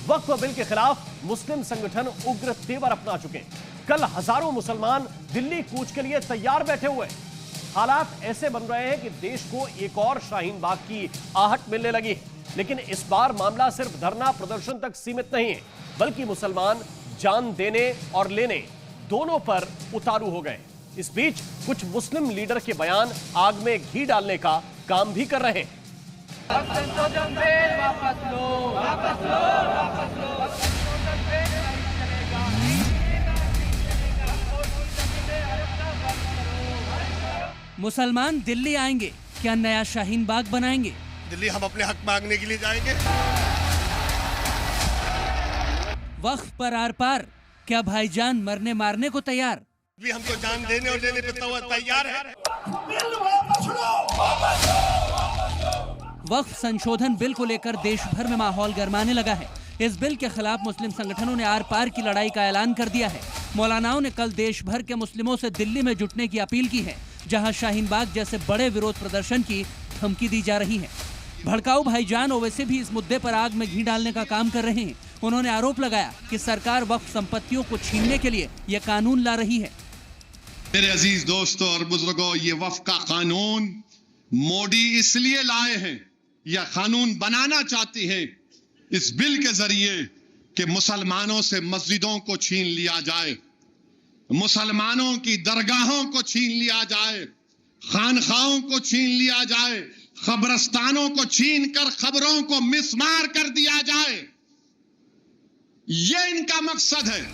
वक्फ bill के खिलाफ मुस्लिम संगठन उग्र तेवर अपना चुके हैं। कल हजारों मुसलमान दिल्ली कूच के लिए तैयार बैठे हुए। हालात ऐसे बन रहे हैं कि देश को एक और शाहीन बाग की आहट मिलने लगी है। लेकिन इस बार मामला सिर्फ धरना प्रदर्शन तक सीमित नहीं है, बल्कि मुसलमान जान देने और लेने दोनों पर उतारू हो गए। इस बीच कुछ मुस्लिम लीडर के बयान आग में घी डालने का काम भी कर रहे हैं। संशोधन बिल वापस लो, वापस लो, वापस लो। संशोधन बिल नहीं चलेगा, नहीं चलेगा। मुसलमान दिल्ली आएंगे, क्या नया शाहीन बाग बनाएंगे? दिल्ली हम अपने हक मांगने के लिए जाएंगे। वक्फ पर आर पार, क्या भाईजान मरने मारने को तैयार? भी हम तो जान देने और लेने पे तैयार है। वक्फ संशोधन बिल को लेकर देश भर में माहौल गरमाने लगा है। इस बिल के खिलाफ मुस्लिम संगठनों ने आर पार की लड़ाई का ऐलान कर दिया है। मौलानाओं ने कल देश भर के मुस्लिमों से दिल्ली में जुटने की अपील की है, जहां शाहीन बाग जैसे बड़े विरोध प्रदर्शन की धमकी दी जा रही है। भड़काऊ भाईजान ओवैसी भी इस मुद्दे पर आग में घी डालने का काम कर रहे हैं। उन्होंने आरोप लगाया कि सरकार वक्फ संपत्तियों को छीनने के लिए यह कानून ला रही है। मेरे अजीज दोस्तों और बुजुर्गों, ये वक्फ का कानून मोदी इसलिए लाए हैं, यह कानून बनाना चाहती है इस बिल के जरिए कि मुसलमानों से मस्जिदों को छीन लिया जाए, मुसलमानों की दरगाहों को छीन लिया जाए, खानखाओं को छीन लिया जाए, कब्रस्तानों को छीन कर खबरों को मिसमार कर दिया जाए। ये इनका मकसद है।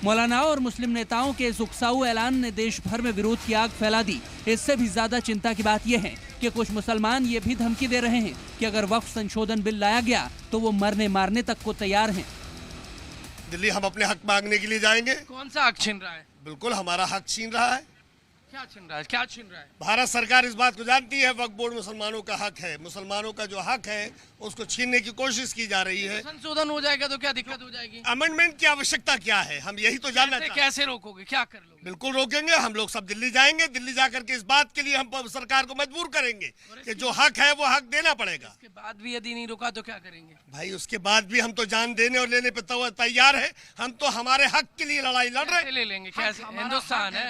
मौलानाओं और मुस्लिम नेताओं के इस उकसाऊ ऐलान ने देश भर में विरोध की आग फैला दी। इससे भी ज्यादा चिंता की बात यह है कि कुछ मुसलमान ये भी धमकी दे रहे हैं कि अगर वक्फ संशोधन बिल लाया गया तो वो मरने मारने तक को तैयार हैं। दिल्ली हम अपने हक मांगने के लिए जाएंगे। कौन सा हक छीन रहा है? बिल्कुल हमारा हक छीन रहा है। क्या छीन रहा है? क्या छीन रहा है? भारत सरकार इस बात को जानती है, वक्फ बोर्ड मुसलमानों का हक है। मुसलमानों का जो हक है उसको छीनने की कोशिश की जा रही है। संशोधन हो जाएगा तो क्या दिक्कत हो जाएगी? अमेंडमेंट की आवश्यकता क्या है, हम यही तो जानना चाहते हैं। कैसे रोकोगे, क्या कर लोगे? बिल्कुल रोकेंगे, हम लोग सब दिल्ली जाएंगे। दिल्ली जाकर के इस बात के लिए हम सरकार को मजबूर करेंगे कि जो हक है वो हक देना पड़ेगा। उसके बाद भी यदि नहीं रुका तो क्या करेंगे? भाई उसके बाद भी हम तो जान देने और लेने पे तैयार है। हम तो हमारे हक के लिए लड़ाई लड़ रहे हैं। ले लेंगे, कैसे? हिंदुस्तान है,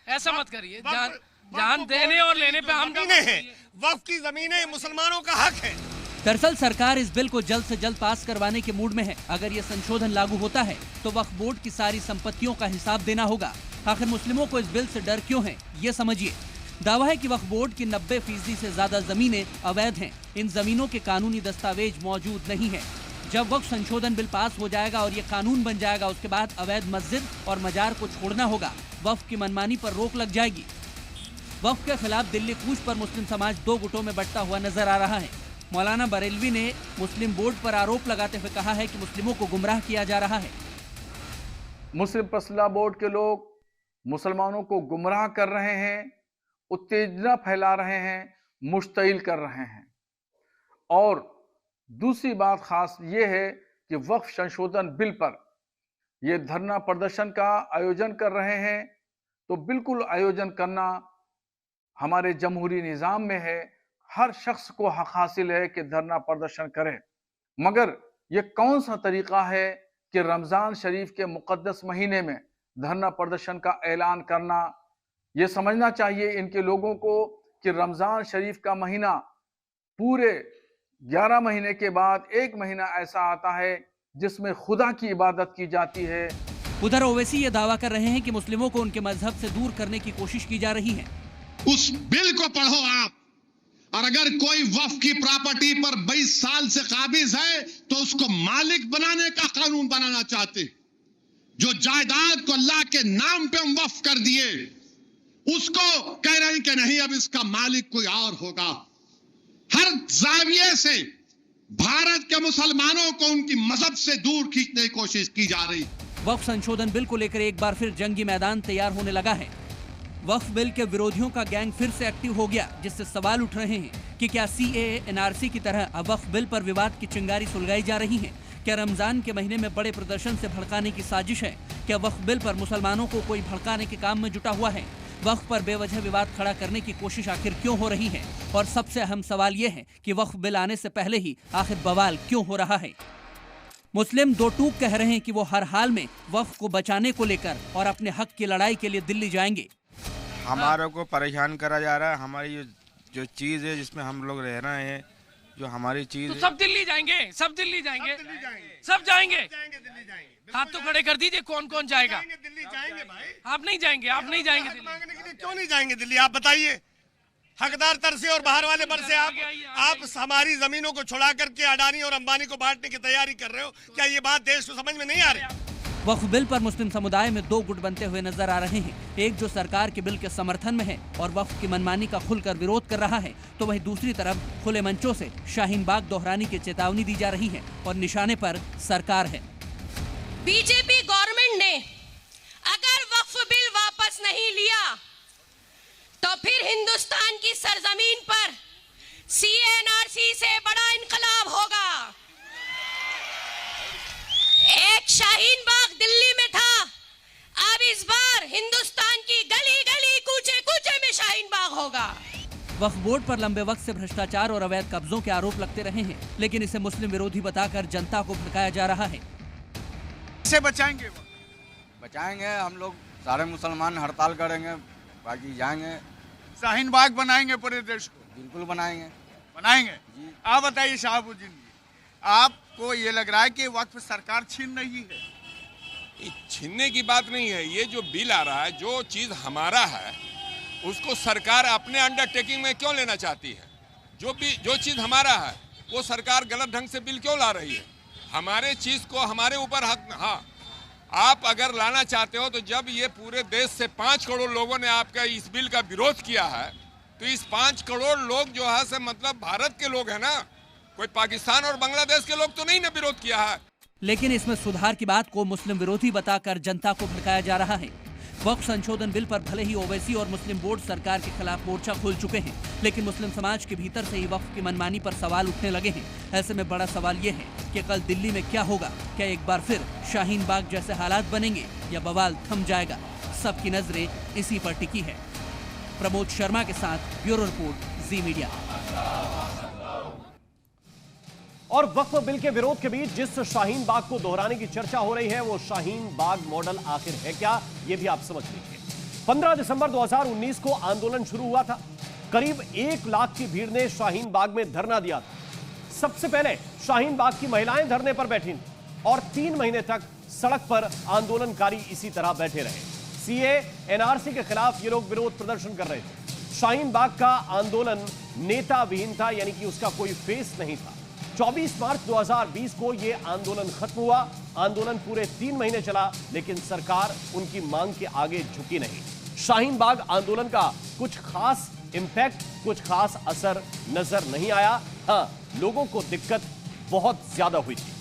ऐसा मत करिए। जान देने और लेने पे हम हैं। वक्फ की जमीनें मुसलमानों का हक है। दरअसल सरकार इस बिल को जल्द से जल्द पास करवाने के मूड में है। अगर ये संशोधन लागू होता है तो वक्फ बोर्ड की सारी संपत्तियों का हिसाब देना होगा। आखिर मुस्लिमों को इस बिल से डर क्यों है, ये समझिए। दावा है कि वक्फ बोर्ड की 90% से ज्यादा जमीनें अवैध हैं। इन जमीनों के कानूनी दस्तावेज मौजूद नहीं है। जब वक्फ संशोधन बिल पास हो जाएगा और ये कानून बन जाएगा, उसके बाद अवैध मस्जिद और मजार को छोड़ना होगा। वक्फ की मनमानी पर रोक लग जाएगी। वक्फ के खिलाफ दिल्ली कूच पर मुस्लिम समाज दो गुटों में बंटता हुआ नजर आ रहा है। मौलाना बरेलवी ने मुस्लिम बोर्ड पर आरोप लगाते हुए कहा है कि मुस्लिमों को गुमराह किया जा रहा है। मुस्लिम पर्सनल दूसरा के लोग मुसलमानों को गुमराह कर रहे हैं, उत्तेजना फैला रहे हैं, मुश्तिल कर रहे हैं। और दूसरी बात खास ये है कि वक्फ संशोधन बिल पर ये धरना प्रदर्शन का आयोजन कर रहे हैं, तो बिल्कुल आयोजन करना हमारे जमहूरी निज़ाम में है। हर शख्स को हक हासिल है कि धरना प्रदर्शन करे, मगर ये कौन सा तरीका है कि रमज़ान शरीफ के मुक़द्दस महीने में धरना प्रदर्शन का ऐलान करना। ये समझना चाहिए इनके लोगों को कि रमज़ान शरीफ का महीना पूरे 11 महीने के बाद एक महीना ऐसा आता है जिसमें खुदा की इबादत की जाती है। उधर ओवैसी ये दावा कर रहे हैं कि मुस्लिमों को उनके मजहब से दूर करने की कोशिश की जा रही है। उस बिल को पढ़ो आप, और अगर कोई वक्फ की प्रॉपर्टी पर 22 साल से काबिज है तो उसको मालिक बनाने का कानून बनाना चाहते। जो जायदाद को अल्लाह के नाम पे हम वक्फ कर दिए, उसको कह रहे हैं कि नहीं, अब इसका मालिक कोई और होगा। हर जाविये से भारत के मुसलमानों को उनकी मजहब से दूर खींचने की कोशिश की जा रही। वक्फ संशोधन बिल को लेकर एक बार फिर जंगी मैदान तैयार होने लगा है। वक्फ बिल के विरोधियों का गैंग फिर से एक्टिव हो गया, जिससे सवाल उठ रहे हैं कि क्या सीएए एनआरसी की तरह अब वक्फ बिल पर विवाद की चिंगारी सुलगाई जा रही है। क्या रमजान के महीने में बड़े प्रदर्शन से भड़काने की साजिश है? क्या वक्फ बिल पर मुसलमानों को कोई भड़काने के काम में जुटा हुआ है? वक्फ पर बेवजह विवाद खड़ा करने की कोशिश आखिर क्यों हो रही है? और सबसे अहम सवाल ये है कि वक्फ बिल आने से पहले ही आखिर बवाल क्यों हो रहा है? मुस्लिम दो टूक कह रहे हैं कि वो हर हाल में वक्फ को बचाने को लेकर और अपने हक की लड़ाई के लिए दिल्ली जाएंगे। हमारे को परेशान करा जा रहा है, हमारी जो चीज़ है जिसमें हम लोग रह रहे हैं, जो हमारी चीज़ तो सब दिल्ली जाएंगे, सब दिल्ली जाएंगे, सब जाएंगे। हाथ तो खड़े कर दीजिए, कौन कौन जाएगा? दिल्ली जाएंगे भाई। आप नहीं जाएंगे, आप नहीं जाएंगे दिल्ली। मांगने के लिए क्यों नहीं जाएंगे दिल्ली? आप बताइए। हकदार तरसे और बाहर वाले बरसे आप हमारी जमीनों को छुड़ा करके अडानी और अंबानी को बांटने की तैयारी कर रहे हो। क्या ये बात देश को समझ में नहीं आ रही? वक्फ बिल पर मुस्लिम समुदाय में दो गुट बनते हुए नजर आ रहे हैं। एक जो सरकार के बिल के समर्थन में है और वक्फ की मनमानी का खुलकर विरोध कर रहा है, तो वहीं दूसरी तरफ खुले मंचों से शाहीन बाग दोहराने की चेतावनी दी जा रही है और निशाने पर सरकार है। बीजेपी गवर्नमेंट ने अगर वक्फ बिल वापस नहीं लिया तो फिर हिंदुस्तान की सरजमीन पर CNRC से बड़ा इनकलाब होगा। एक शाहीन बाग दिल्ली में था, अब इस बार हिंदुस्तान की गली गली कूचे कूचे में शाहीन बाग होगा। वक्फ बोर्ड पर लंबे वक्त से भ्रष्टाचार और अवैध कब्जों के आरोप लगते रहे हैं, लेकिन इसे मुस्लिम विरोधी बताकर जनता को भड़काया जा रहा है। कैसे बचाएंगे? बचाएंगे हम लोग, सारे मुसलमान हड़ताल करेंगे, बाकी जाएंगे, शाहीन बाग बनाएंगे पूरे देश को। बिल्कुल बनाएंगे। आप बताइए शहाबुद्दीन जी, आपको ये लग रहा है कि वक्फ सरकार छीन रही है? छीनने की बात नहीं है। ये जो बिल आ रहा है, जो चीज हमारा है उसको सरकार अपने अंडरटेकिंग में क्यों लेना चाहती है? जो चीज हमारा है वो सरकार गलत ढंग से बिल क्यों ला रही है? हमारे चीज को हमारे ऊपर हक। हाँ, आप अगर लाना चाहते हो तो जब ये पूरे देश से 5 करोड़ लोगों ने आपका इस बिल का विरोध किया है, तो इस 5 करोड़ लोग जो है से मतलब भारत के लोग हैं ना, कोई पाकिस्तान और बांग्लादेश के लोग तो नहीं ना विरोध किया है। लेकिन इसमें सुधार की बात को मुस्लिम विरोधी बताकर जनता को भड़काया जा रहा है। वक्फ संशोधन बिल पर भले ही ओवैसी और मुस्लिम बोर्ड सरकार के खिलाफ मोर्चा खोल चुके हैं, लेकिन मुस्लिम समाज के भीतर से ही वक्फ की मनमानी पर सवाल उठने लगे हैं। ऐसे में बड़ा सवाल ये है कि कल दिल्ली में क्या होगा? क्या एक बार फिर शाहीन बाग जैसे हालात बनेंगे या बवाल थम जाएगा? सबकी नजरें इसी पर टिकी है। प्रमोद शर्मा के साथ ब्यूरो रिपोर्ट, जी मीडिया। और वक्फ बिल के विरोध के बीच जिस शाहीन बाग को दोहराने की चर्चा हो रही है, वो शाहीन बाग मॉडल आखिर है क्या, ये भी आप समझ लीजिए। 15 दिसंबर 2019 को आंदोलन शुरू हुआ था। करीब 1 लाख की भीड़ ने शाहीन बाग में धरना दिया था। सबसे पहले शाहीन बाग की महिलाएं धरने पर बैठी और 3 महीने तक सड़क पर आंदोलनकारी इसी तरह बैठे रहे। CA NRC के खिलाफ ये लोग विरोध प्रदर्शन कर रहे थे। शाहीन बाग का आंदोलन नेता विहीन था, यानी कि उसका कोई फेस नहीं था। 24 मार्च 2020 को यह आंदोलन खत्म हुआ। आंदोलन पूरे 3 महीने चला, लेकिन सरकार उनकी मांग के आगे झुकी नहीं। शाहीन बाग आंदोलन का कुछ खास इंपैक्ट, कुछ खास असर नजर नहीं आया। हाँ, लोगों को दिक्कत बहुत ज्यादा हुई थी।